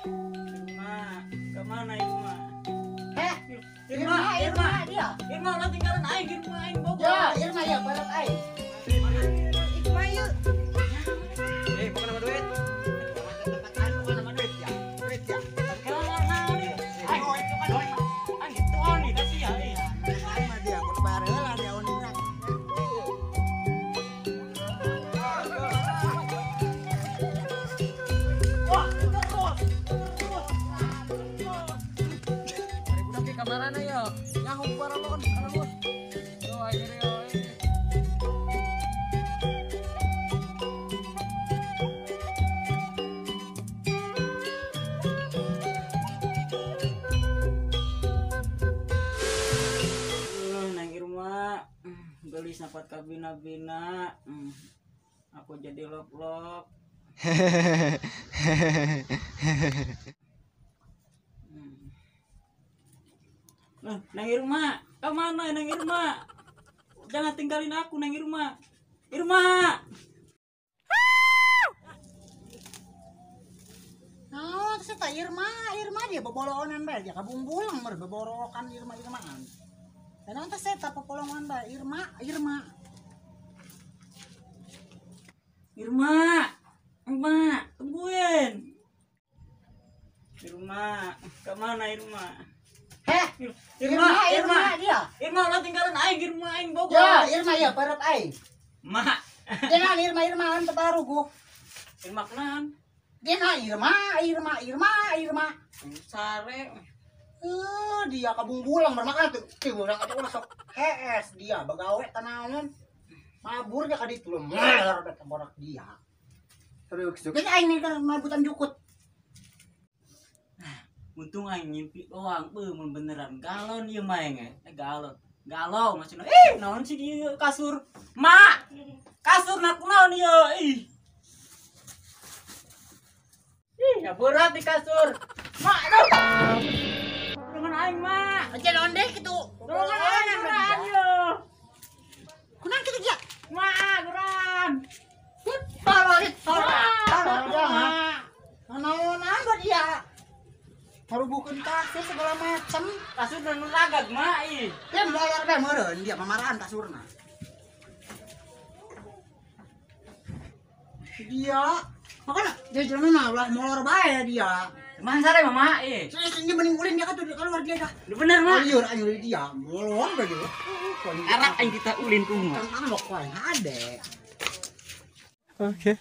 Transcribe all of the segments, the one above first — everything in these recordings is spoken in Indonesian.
Irma, kemana Irma? Heh, Irma, Irma dia. Irma, lo tinggalin aing, Irma, aing bobo. Ya, Irma ya, barat aing. Irma yuk. Bukan nama duit. Bukan nama duit ya. Duit ya. Aing itu oni kasih ya. Aing mah dia kudu bayar heula dia oningan. Wah, terus. Ari budak ke kamarana ya. Nyaho baralon, baralon. Yo akhirnya yo. Nang Irma, gelis napat kabina-bina. Aku jadi lop-lop. Nang Irma, kemana Nang Irma? Jangan tinggalin aku Nang Irma. Irma. Nah, terus eta Irma dia bobolonan bae, dia kabungbulang mer beborokan Irmaan. Dan nanti saya tak popolongan bae Irma. Irma, tungguin. Irma, kemana Irma? Heh, Irma dia. Irma, lo tinggalin aing, Irma, aing bobo. Ya, Irma ya, barat aing. Ma, Jangan Irma ante baru gua. Irma kenan. Dia Irma. Sare. Dia kabungbulang bermakan tuh. Orang kata masuk HS dia bagawe tanaman. Mabur dia kaditu lho. Mer da borak dia. Terus kan aing nih kan mabutan jukut. Untung aing ngimpi doang, mun beneran galon ieu mah aing. Galau maksudna. Naon sih dieu kasur? Ma. Kasur naon ieu? Ya berat di kasur. Ma, aduh. Dengan aing, Ma. Aja londe kitu. Dengan aing geran ieu. Kunang kitu dia. Ma, geran. Palorit. Naonan ba dia? Harubukeun kasur segala macam. Kasur dan ragag, Ma. Dia molor bae meureun dia pamarahan kasurna. Dia makanya dia jelema mah molor bae dia. Cuman sare Mama, Dia mending ulin dia kan tuh keluar dia dah. Bener, Ma. Ayo dia molor bae dia. Enak aing kita ulin kumaha. Kan amok wae ade. Oke.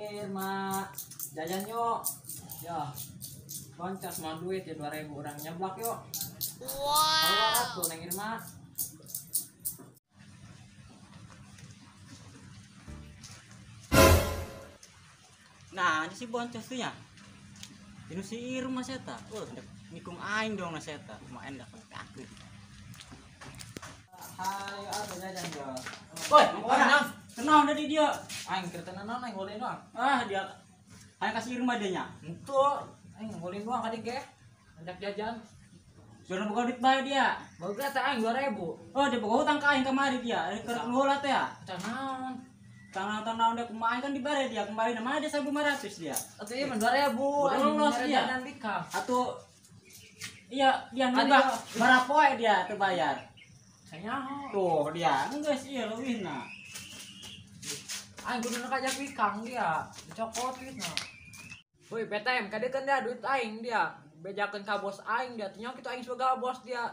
Irma, jajan yuk. Ya, koncos mau duit ya 2.000 orang nyeblak yuk. Wow. Tuh Neng Irma. Nah, ini si boncos tuh ya. Ini si Irma seta. Nikung aing dong na seta. Main dah aku. Hai, apa jajan yo? Woi, mana? Kenal dari dia. Aing kereta naon aing ngolin doang. Dia aing kasih Irma dia nya. Entu, aing ngolin doang kadi ge. Ajak jajan. Sudah buka duit bae dia. Boga teh aing 2.000. Oh, dia buka hutang ke aing kemari dia. Keur ngolah teh ya. Naon? Tanah dia kemarin kan dibare dia kembali nama dia 1.500 dia. Atuh ieu mah 2.000. Aing lolos dia. Jajan dikah. Atau iya dia nunggah berapa poe dia teu bayar. Sanyaho. Tuh dia, geus ieu leuwihna. Aing kudu ngajak bikang dia. Dicokot gitu. Woi, PTM kadekeun dia duit aing dia. Bejakeun ka bos aing dia. Tanya kitu aing sebagai bos dia.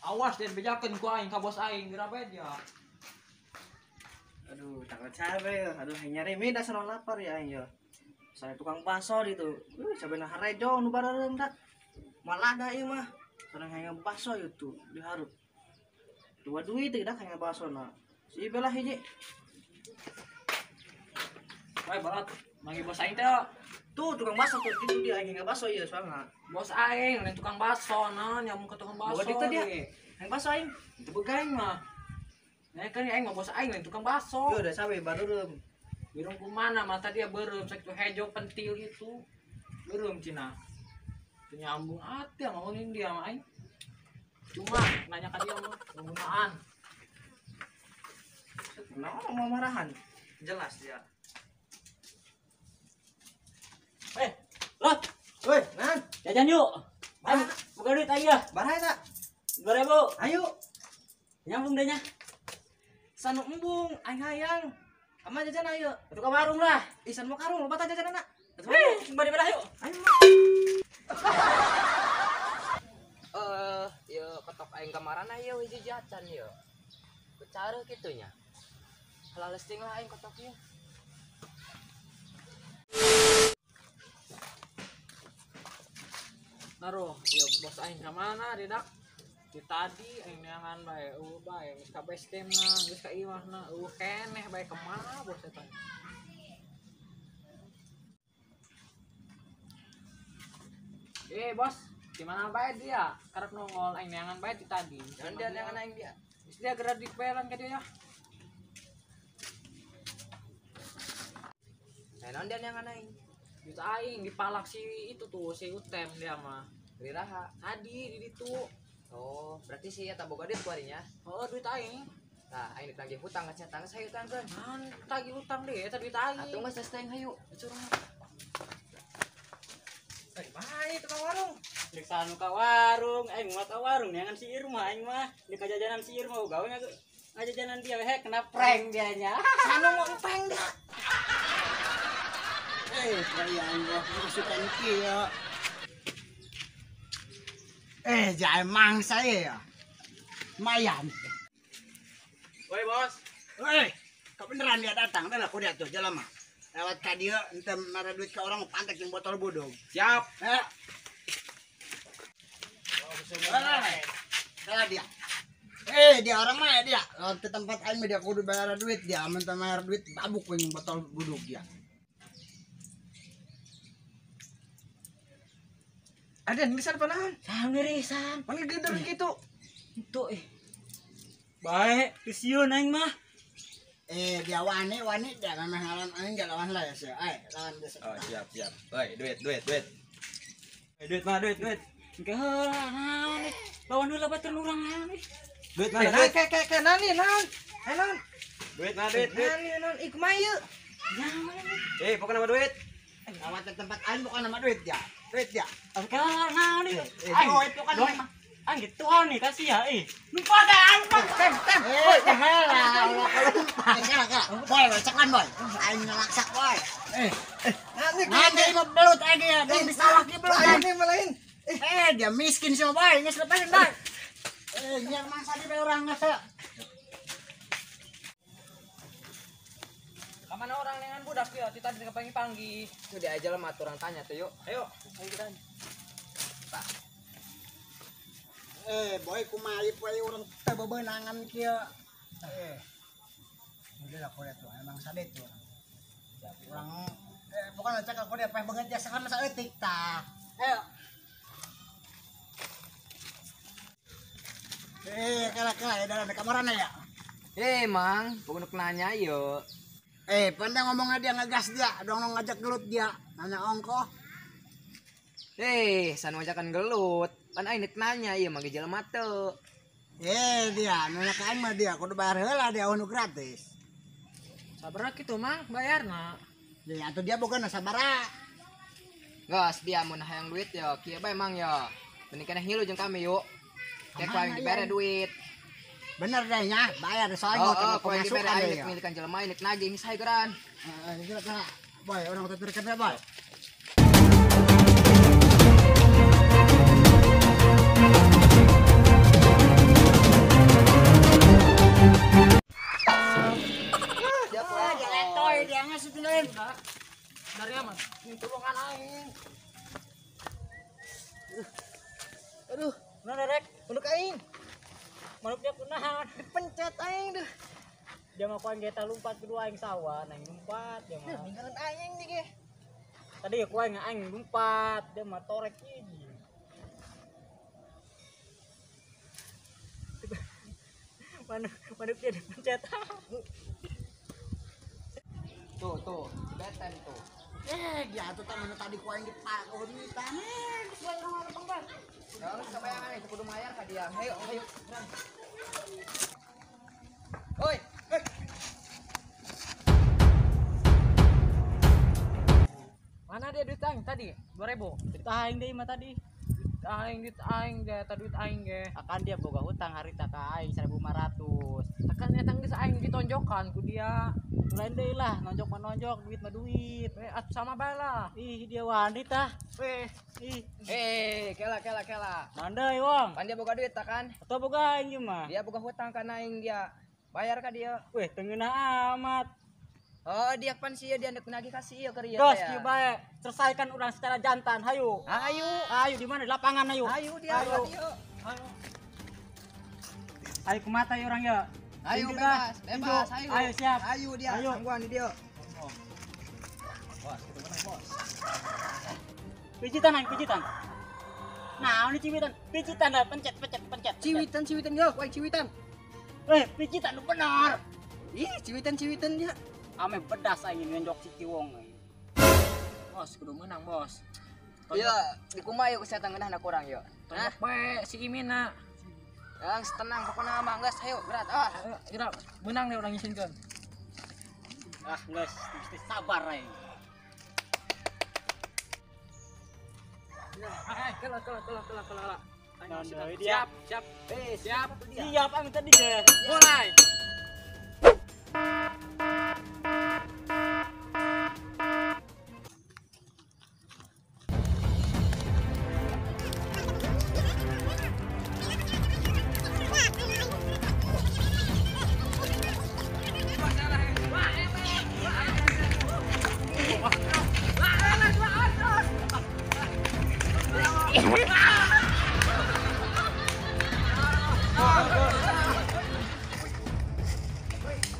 Awas dia bejakeun ku aing ka bos aing berapa dia. Aduh, takut cabe. Aduh, nyari mie dasar lapar ya aing yo. Saya tukang bakso itu. Sabena harejo nu barareum da. Malah da ieu mah. Sareng hayang bakso ieu tuh dihareup. Dua duit teh dah hayang bakso na. Si belah hiji. Woi, barat. Manggil bos aing teh. Tuh tukang bakso tuh gitu dia hayang bakso ieu soalna. Bos aing lain tukang bakso naon nyamuk ke tukang bakso. Buat itu dia. Hayang bakso aing. Itu begaing mah. Nah kan aing mah bos aing lain tukang bakso. Yo udah sawe barureum. Birung kumana mata dia berem sakit hejo pentil itu. Berem cina. Itu nyambung hati ngomongin dia mah aing. Cuma nanya ke dia mah penggunaan. Kenapa mau marahan? Jelas dia. Lot, Woi, Nan, jajan yuk. Ayo, buka duit aja. barai tak? 2.000. Ayo. Nyambung dehnya. Sanu embung, aing hayang. Ama jajan ayo. Itu ke warung lah. Isan mau karung, loba jajan anak. Kembali pada yuk. Ayo. Ya ketok aing kamaran ayo hiji jajan ya. Bicara kitunya. Halal listing lah aing ketoknya. Naruh, ya bos aing ka mana didak? Di tadi aing neangan bae, bae geus ka base campna, geus ka imahna, keneh bae kemana bos eta. Bos, gimana bae dia? Karep nongol aing neangan bae di tadi. Dan dia neangan aing dia. Geus dia gerak di pelan ka dia ya. Non dia neangan aing. Duit aing dipalak si itu tuh si Utem dia mah. Riraha. Tadi di ditu. Oh, berarti sih ya taboga duit kuarinya. Oh, duit aing. Nah, aing ditagih hutang ka cetang saya hutang kan. Man, tagih utang deh, eta duit aing. Atuh geus tes teh hayu, curang. Bae tukang warung. Dek sanu ka warung, aing mah ka warung neangan si Irma aing mah. Di kajajanan si Irma gawe ngajajanan dia kena prank dianya. Sanu mau empeng dah. Saya Allah masukan kia. Jangan mang saya ya. Mayan. Woi, Bos. Woi, kau beneran dia datang, dah lah kau dia tuh jalan mah. Lewat ka dia, ente marah duit ke orang pantek yang botol bodong. Siap. Salah dia. Dia orang mah dia. Lawan ke tempat aing dia kudu bayar duit dia, amun teu bayar duit babuk yang botol bodong dia. Ada yang bisa panahan. Sang ngerisan. Panggil geder gitu. Itu baik, kesiun aing mah. Dia wani dia memang lawan aing enggak lawan lah ya sih. Lawan dia. Oh, siap. Woi, duit. Duit mah duit. Engke heula naon nih. Lawan heula batur urang naon nih. Duit mana duit? Kayak nani, non. Non. Duit mah duit. Nani, non. Ik mah ieu. Pokoknya nama duit. Lawan ke tempat aing bukan nama duit dia. Duit dia. Engke heula naon nih. Aing itu kan memang Ang gitu nih kasih ya lupa deh aing mah Boy, cekan boy. Aing ngelaksak boy. Nanti mau belut aja dia, dan disawak dia belut. Malain. Dia miskin sih boy, nges lepasin boy. Yang mangsa di orang nges. Kamana orang dengan budak ya, kita dipanggil-panggil. Itu dia aja lah aturan tanya tuh yuk. Ayo kita. Boy kumaha poe urang teh bebenangan kieu. Udah lah korea tuh, emang sadet tuh. Urang bukan cak aku dia banget jasa kan masa etik tah. Ayo. Kala ya dalam kamarana ya. Mang, pokoknya nanya yuk. Pandang ngomong dia ngegas dia, dong ngajak gelut dia, nanya ongkoh. Sanu ajakan gelut. Kan aing nanya ieu mah jelema teu. Dia nanya ka aing mah dia kudu bayar heula dia anu gratis. Sabaraha kitu mang bayarna. Ya atuh dia bukan sabaraha. Gas dia mun hayang duit ya, kieu bae mang ya. Mending kana hilu jeung kami yuk. Kayak ku aing dibere duit. Bener deh nya, bayar soalnya Oh, ku aing dibere aing milikan jelema ini nagih ngisai geran. Boy, orang tutur kerja boy. Dari aman, tulungan aing. Aduh, Mana rek? untuk aing. Manup dia kunahan. Dipencet aing deh. Dia mah kuan kita lompat kedua aing sawan, aing lompat dia mah. Ninggalin aing nih ge. Tadi ya kuan aing lompat, dia mah torek ini. Manup dia dipencet. Tuh, beten tuh. Dia tuh tadi kuaing dipak unitan. Sesuai orang Bang. Kalau kebayangan itu kudu mayar ka dia. Ayo. Oi. aing tadi 2000. Duit aing deh mah tadi. Duit aing dia, duit aing ge. Akan dia boga hutang harita ka aing 1.500. Tekan eta geus aing ditonjokan ku dia. Lain deui lah, nonjok duit mah duit. Atuh sama bae lah. Ih, dia wanita. Weh, Ih, kela. mandai wong. Pan dia boga duit tak kan? Atau boga aing mah. Dia boga hutang kana aing dia. Bayar ka dia. Weh, tengeuna amat. Oh, dia pan sih dia hendak nagih kasih ieu keur ieu Dos, teh. kieu bae. Selesaikan urang secara jantan, hayu. Ayo. Ayo di mana? Di lapangan ayo. Ayo dia. Ayo. Ayo. Ayo ke mata ya orang ya. Ayo Tunjuk bebas, dah. bebas, Tunjuk. ayo. Ayo siap. Ayo dia, Ayo. sangguan di dia. Pijitan aing, pijitan. Nah, ini ciwitan. Pijitan dah, pencet. Ciwitan yo, woi ciwitan. Weh, pijitan lu benar. Ih, ciwitan dia. Ame pedas aing ngenjok si Kiwong. Bos, kudu menang, Bos. Iya, di kumaha yuk kesehatan ngeunah kurang yuk. Hah? bae si Imina. Yang tenang pokoknya mah geus hayu berat. Ayo, kira menang deh orang ngisinkeun. Ah, geus, mesti sabar aing. Kela. Nah, dia. Siap. Siap aing tadi deh. Mulai.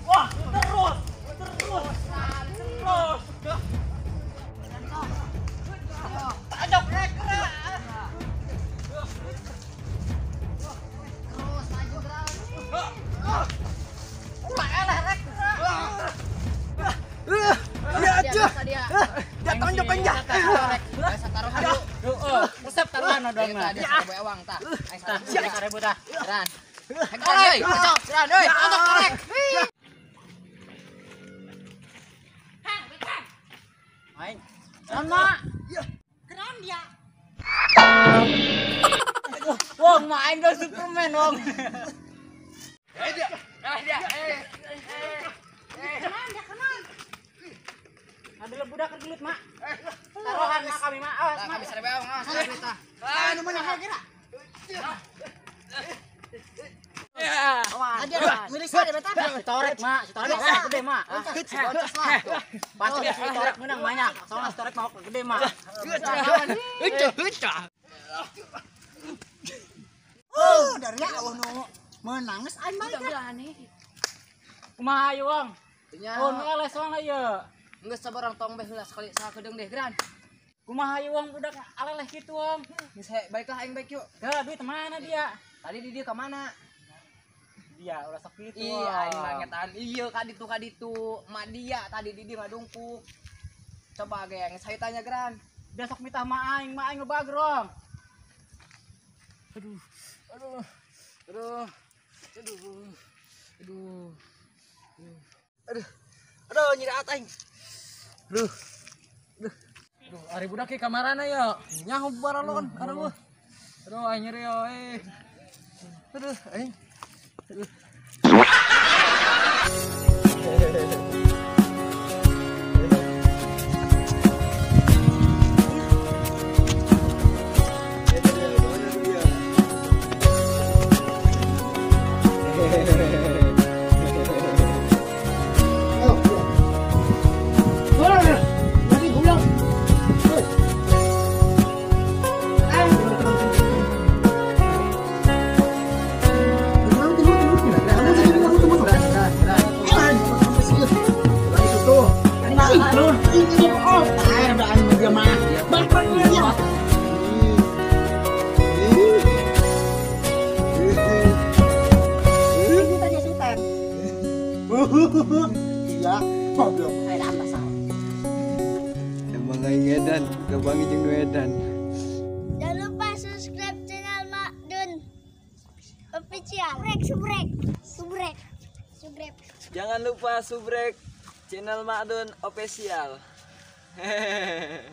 Wah, terus. Tajok rek. Dia tonjok aja. Biasa taruh hayu. Resep taruhan dong. Dia bawa uang tah. Aing Tah, 1.000 dah. Ran. Hei, cocok. Ran euy, tonjok korek. Aing. Sama. Keren dia. Wong, mah aing gak Superman, wong. Dia. Ada budak kegelut, Mak. Taruhan mak kami, Mak. Awas, Tah Mak. bisa bawa uang, awas duit tah. Nu mana kira? Awas. Aja milik saya beta. Storek, Mak. Storek gede, Mak. Bocos lah. Pasti storek menang banyak. Soalnya storek mau gede, Mak. Oh, dari Allah nu menang geus aing balik. Kumaha ieu, Wong? Nya. Oh, ngeles wong ieu. Geus sabarang tong beh heula sekali sakedeung deh, Gran. Kumaha ieu, Wong? Budak aleleh kitu, Wong. Geus baiklah aing baik yuk. Teu, duit mana dia? Tadi di dia ke mana? Dia ulah sok kitu. Iya, aing mah ngetan. Iya, ka ditu. Mak dia tadi di dia ngadungkuk. Coba ge geus hayu tanya, Gran. Dia sok mitah mak aing ngebagrong. Aduh, nyiraat aing. Duh, ari budak ke kamarana ya. Nyaho baralon. Aduh. Aing nyeri euy. Aduh, aing. Iya, goblok. Ada apa sah? Emang aing edan, gabangi jeung nu edan. Jangan lupa subscribe channel Mak Dun official. Subrek. Jangan lupa subrek channel Makdun official. Hehehe.